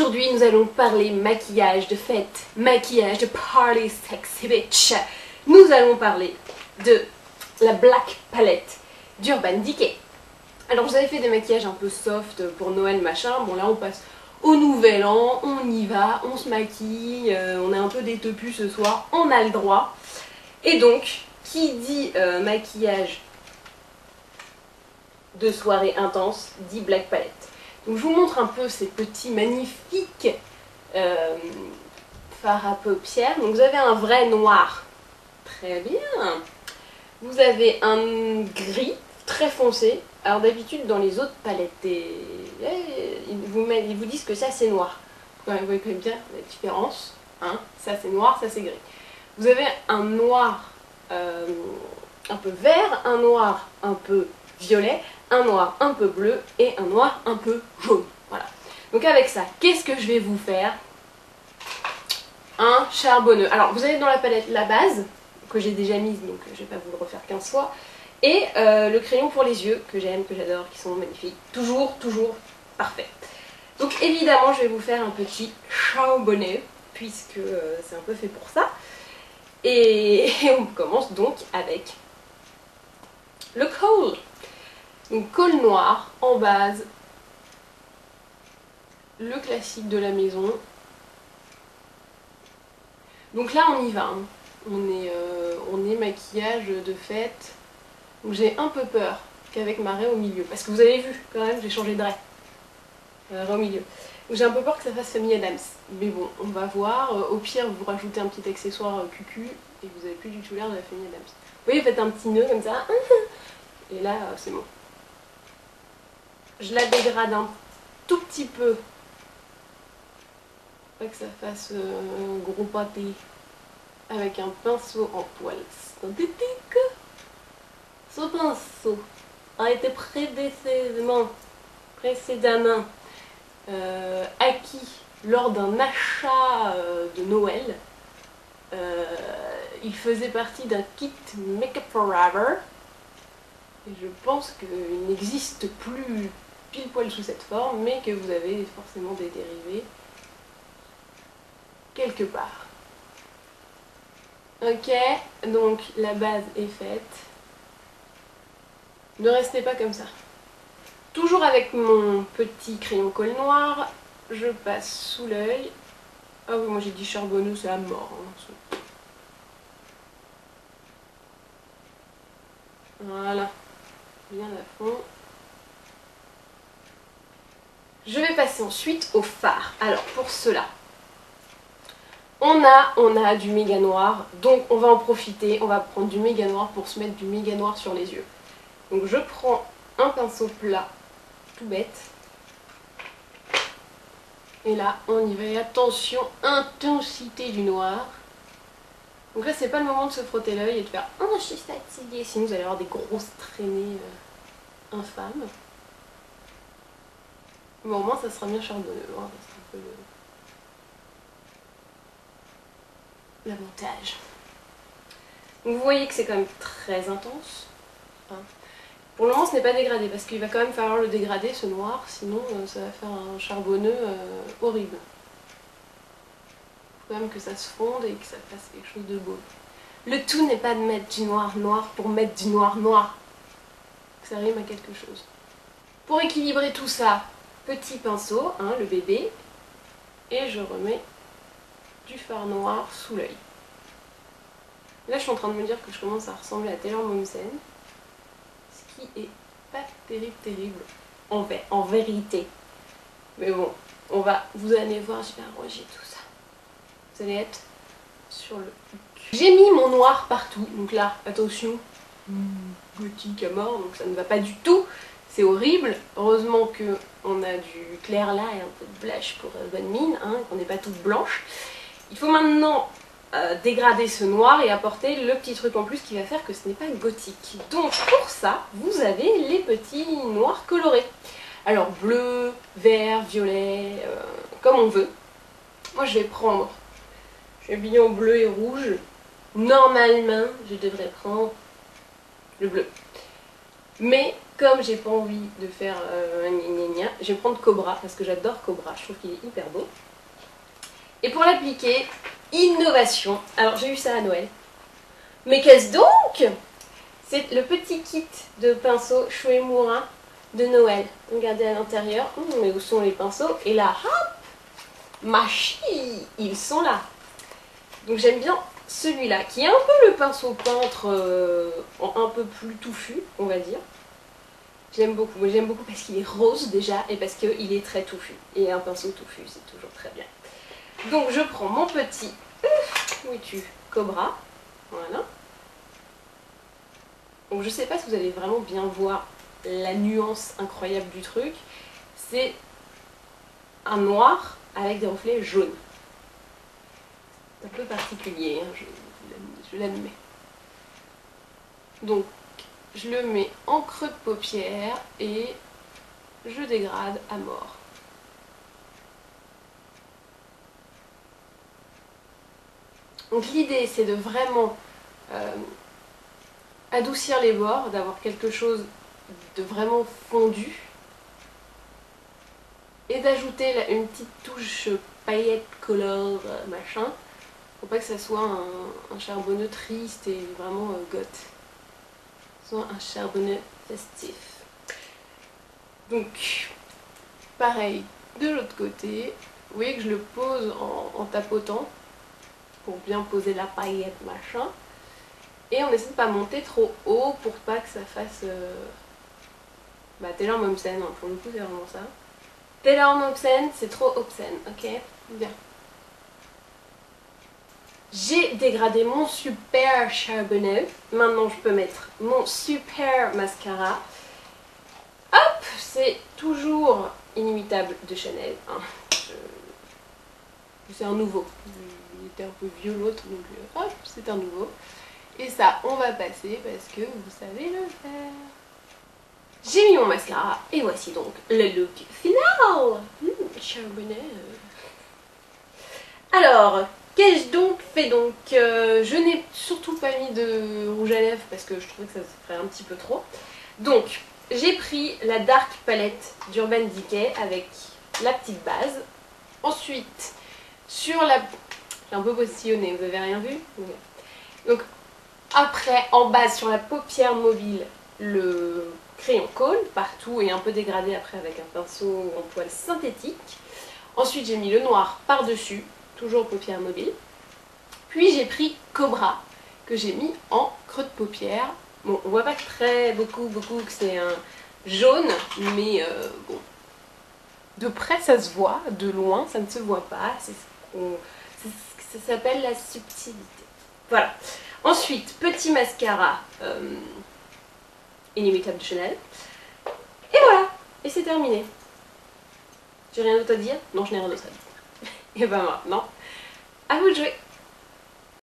Aujourd'hui, nous allons parler maquillage de fête, maquillage de party sexy bitch. Nous allons parler de la Black Palette d'Urban Decay. Alors, vous avez fait des maquillages un peu soft pour Noël, machin. Bon, là, on passe au Nouvel An, on y va, on se maquille, on est un peu des tepus ce soir, on a le droit. Et donc, qui dit maquillage de soirée intense, dit Black Palette. Donc je vous montre un peu ces petits magnifiques fards à paupières. Donc vous avez un vrai noir, très bien. Vous avez un gris très foncé. Alors d'habitude dans les autres palettes, ils vous disent que ça c'est noir. Vous voyez quand même bien la différence. Hein, ça c'est noir, ça c'est gris. Vous avez un noir un peu vert, un noir un peu violet, un noir un peu bleu et un noir un peu jaune. Voilà. Donc avec ça, qu'est-ce que je vais vous faire? Un charbonneux. Alors vous avez dans la palette la base, que j'ai déjà mise, donc je vais pas vous le refaire 15 fois. Et le crayon pour les yeux, que j'aime, que j'adore, qui sont magnifiques. Toujours parfait. Donc évidemment, je vais vous faire un petit charbonneux, puisque c'est un peu fait pour ça. Et on commence donc avec le kohl. Donc kohl noir en base, le classique de la maison. Donc là on y va, hein. On est maquillage de fête. Donc j'ai un peu peur qu'avec ma raie au milieu, parce que vous avez vu quand même j'ai changé de raie, raie au milieu. Donc j'ai un peu peur que ça fasse famille Adams, mais bon on va voir. Au pire vous rajoutez un petit accessoire cucu et vous avez plus du tout l'air de la famille Adams. Vous voyez, faites un petit nœud comme ça, et là c'est bon. Je la dégrade un tout petit peu, pas que ça fasse gros pâté, avec un pinceau en poils synthétique. Ce pinceau a été précédemment acquis lors d'un achat de Noël. Il faisait partie d'un kit Make Up Forever. Et je pense qu'il n'existe plus pile poil sous cette forme, mais que vous avez forcément des dérivés quelque part. Ok, donc la base est faite. Ne restez pas comme ça. Toujours avec mon petit crayon kohl noir, je passe sous l'œil. Ah oui, moi j'ai dit charbonneux, c'est à mort. Hein. Voilà, bien à fond. Je vais passer ensuite au fard. Alors pour cela, on a du méga noir, donc on va en profiter, on va prendre du méga noir pour se mettre du méga noir sur les yeux. Donc je prends un pinceau plat, tout bête, et là on y va, et attention, intensité du noir. Donc là c'est pas le moment de se frotter l'œil et de faire « Oh je suis fatiguée », sinon vous allez avoir des grosses traînées infâmes. Mais au moins ça sera bien charbonneux, hein, c'est un peu l'avantage. Donc vous voyez que c'est quand même très intense. Hein. Pour le moment ce n'est pas dégradé parce qu'il va quand même falloir le dégrader ce noir, sinon ça va faire un charbonneux horrible. Il faut quand même que ça se fonde et que ça fasse quelque chose de beau. Le tout n'est pas de mettre du noir noir pour mettre du noir noir. Que ça rime à quelque chose. Pour équilibrer tout ça, petit pinceau, hein, le bébé, et je remets du fard noir sous l'œil. Là je suis en train de me dire que je commence à ressembler à Taylor Momsen, ce qui est pas terrible en vérité. Mais bon, vous allez voir, je vais arranger tout ça. Vous allez être sur le cul. J'ai mis mon noir partout, donc là, attention, gothique à mort, donc ça ne va pas du tout. C'est horrible. Heureusement qu'on a du clair là et un peu de blush pour bonne mine, hein, qu'on n'est pas toute blanche. Il faut maintenant dégrader ce noir et apporter le petit truc en plus qui va faire que ce n'est pas gothique. Donc pour ça, vous avez les petits noirs colorés. Alors bleu, vert, violet, comme on veut. Moi je vais prendre champignon bleu et rouge. Normalement, je devrais prendre le bleu. Mais comme j'ai pas envie de faire gna gna gna, je vais prendre Cobra parce que j'adore Cobra, je trouve qu'il est hyper beau. Et pour l'appliquer, innovation. Alors j'ai eu ça à Noël. Mais qu'est-ce donc? C'est le petit kit de pinceaux Shueimura de Noël. Regardez à l'intérieur, mais où sont les pinceaux? Et là, hop, machi, ils sont là. Donc j'aime bien celui-là, qui est un peu le pinceau peintre un peu plus touffu, on va dire. J'aime beaucoup. J'aime beaucoup parce qu'il est rose déjà et parce qu'il est très touffu. Et un pinceau touffu, c'est toujours très bien. Donc je prends mon petit, où es-tu, Cobra, voilà. Donc je sais pas si vous allez vraiment bien voir la nuance incroyable du truc. C'est un noir avec des reflets jaunes. C'est un peu particulier, hein, je l'admets. Donc je le mets en creux de paupière et je dégrade à mort. Donc l'idée c'est de vraiment adoucir les bords, d'avoir quelque chose de vraiment fondu et d'ajouter une petite touche paillette color machin pour pas que ça soit un charbonneux triste et vraiment goth, soit un charbonneux festif. Donc pareil de l'autre côté, vous voyez que je le pose en tapotant pour bien poser la paillette machin. Et on essaie de pas monter trop haut pour pas que ça fasse Taylor Momsen, hein, pour le coup c'est vraiment ça. Taylor Momsen, c'est trop obscène, ok? Bien. J'ai dégradé mon super charbonneux. Maintenant je peux mettre mon super mascara. Hop, c'est toujours inimitable de Chanel. Hein. C'est un nouveau. Il était un peu vieux l'autre, donc hop, c'est un nouveau. Et ça, on va passer parce que vous savez le faire. J'ai mis mon mascara et voici donc le look final. Charbonneux. Alors, qu'ai-je donc fait donc je n'ai surtout pas mis de rouge à lèvres parce que je trouvais que ça se ferait un petit peu trop. Donc, j'ai pris la Dark Palette d'Urban Decay avec la petite base. Ensuite, sur la... J'ai un peu postillonné, vous avez rien vu? Donc, après, en base, sur la paupière mobile, le crayon colle partout et un peu dégradé après avec un pinceau en poil synthétique. Ensuite, j'ai mis le noir par-dessus, toujours paupière mobile. Puis, j'ai pris Cobra, que j'ai mis en creux de paupière. Bon, on voit pas très beaucoup que c'est un jaune, mais bon, de près ça se voit, de loin ça ne se voit pas. Ça s'appelle la subtilité. Voilà. Ensuite, petit mascara inimitable de Chanel. Et voilà, et c'est terminé. J'ai rien d'autre à dire? Non, je n'ai rien d'autre à dire. Et ben maintenant, à vous de jouer.